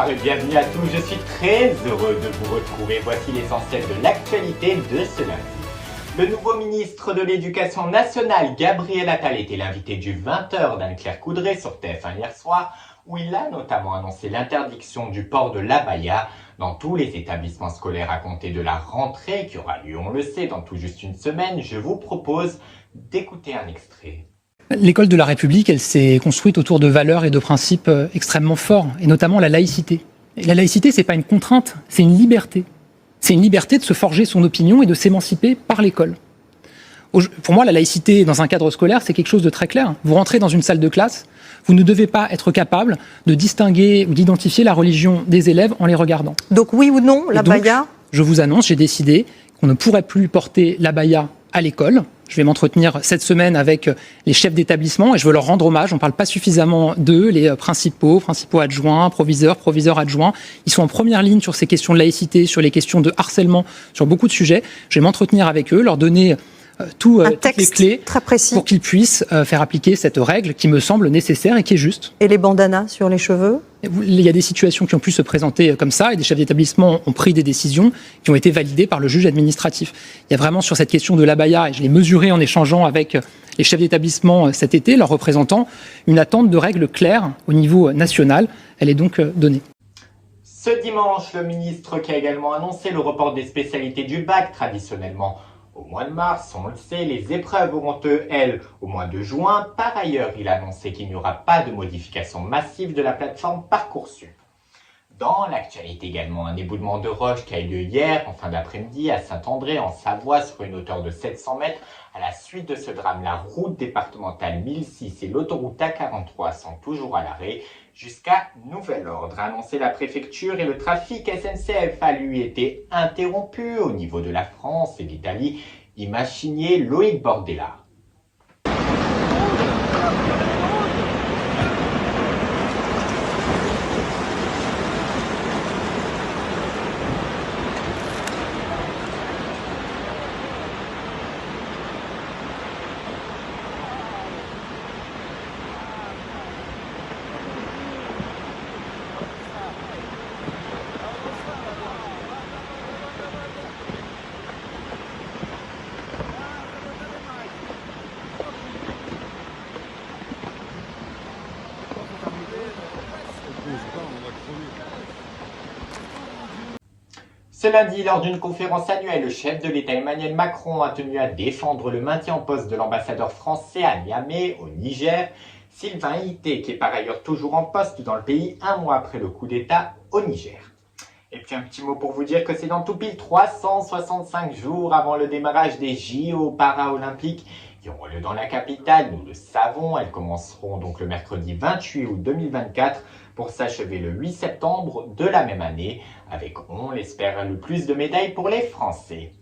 Bonsoir et bienvenue à tous, je suis très heureux de vous retrouver. Voici l'essentiel de l'actualité de ce lundi. Le nouveau ministre de l'Éducation nationale, Gabriel Attal, était l'invité du 20h d'Anne-Claire Coudray sur TF1 hier soir, où il a notamment annoncé l'interdiction du port de l'abaya dans tous les établissements scolaires à compter de la rentrée, qui aura lieu, on le sait, dans tout juste une semaine. Je vous propose d'écouter un extrait. L'école de la République, elle s'est construite autour de valeurs et de principes extrêmement forts, et notamment la laïcité. Et la laïcité, c'est pas une contrainte, c'est une liberté. C'est une liberté de se forger son opinion et de s'émanciper par l'école. Pour moi, la laïcité dans un cadre scolaire, c'est quelque chose de très clair. Vous rentrez dans une salle de classe, vous ne devez pas être capable de distinguer ou d'identifier la religion des élèves en les regardant. Donc oui ou non, l'abaya ? Je vous annonce, j'ai décidé qu'on ne pourrait plus porter l'abaya à l'école. Je vais m'entretenir cette semaine avec les chefs d'établissement et je veux leur rendre hommage. On ne parle pas suffisamment d'eux, les principaux adjoints, proviseurs adjoints. Ils sont en première ligne sur ces questions de laïcité, sur les questions de harcèlement, sur beaucoup de sujets. Je vais m'entretenir avec eux, leur donner toutes les clés très précis pour qu'ils puissent faire appliquer cette règle qui me semble nécessaire et qui est juste. Et les bandanas sur les cheveux ? Il y a des situations qui ont pu se présenter comme ça et des chefs d'établissement ont pris des décisions qui ont été validées par le juge administratif. Il y a vraiment sur cette question de l'abaya, et je l'ai mesuré en échangeant avec les chefs d'établissement cet été, leurs représentants, une attente de règles claires au niveau national. Elle est donc donnée. Ce dimanche, le ministre qui a également annoncé le report des spécialités du bac traditionnellement au mois de mars, on le sait, les épreuves auront elles au mois de juin. Par ailleurs, il a annoncé qu'il n'y aura pas de modification massive de la plateforme Parcoursup. Dans l'actualité également, un éboulement de roches qui a eu lieu hier, en fin d'après-midi, à Saint-André, en Savoie, sur une hauteur de 700 mètres. À la suite de ce drame, la route départementale 1006 et l'autoroute A43 sont toujours à l'arrêt. Jusqu'à nouvel ordre, a annoncé la préfecture, et le trafic SNCF a lui été interrompu au niveau de la France et l'Italie. Imaginez Loïc Bordella. Ce lundi, lors d'une conférence annuelle, le chef de l'État Emmanuel Macron a tenu à défendre le maintien en poste de l'ambassadeur français à Niamey, au Niger, Sylvain Ité, qui est par ailleurs toujours en poste dans le pays un mois après le coup d'État au Niger. Et puis un petit mot pour vous dire que c'est dans tout pile 365 jours avant le démarrage des JO paralympiques qui auront lieu dans la capitale. Nous le savons, elles commenceront donc le mercredi 28 août 2024 pour s'achever le 8 septembre de la même année, avec, on l'espère, le plus de médailles pour les Français.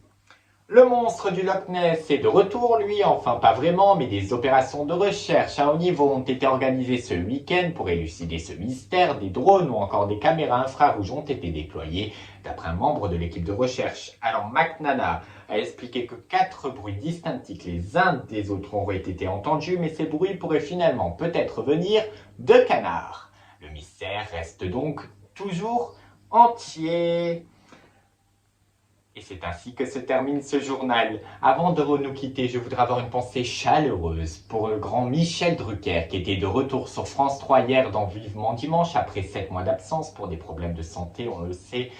Le monstre du Loch Ness est de retour, lui, enfin pas vraiment, mais des opérations de recherche à haut niveau ont été organisées ce week-end pour élucider ce mystère. Des drones ou encore des caméras infrarouges ont été déployés, d'après un membre de l'équipe de recherche. Alors McNana a expliqué que 4 bruits distinctifs les uns des autres auraient été entendus, mais ces bruits pourraient finalement peut-être venir de canards. Le mystère reste donc toujours entier. Et c'est ainsi que se termine ce journal. Avant de nous quitter, je voudrais avoir une pensée chaleureuse pour le grand Michel Drucker, qui était de retour sur France 3 hier dans Vivement Dimanche, après 7 mois d'absence pour des problèmes de santé, on le sait.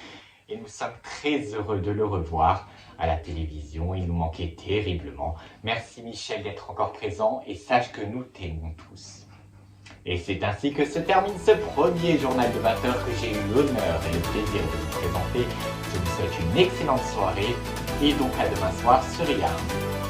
Et nous sommes très heureux de le revoir à la télévision. Il nous manquait terriblement. Merci Michel d'être encore présent et sache que nous t'aimons tous. Et c'est ainsi que se termine ce premier journal de 20h que j'ai eu l'honneur et le plaisir de vous présenter. Je vous souhaite une excellente soirée et donc à demain soir sur IAM.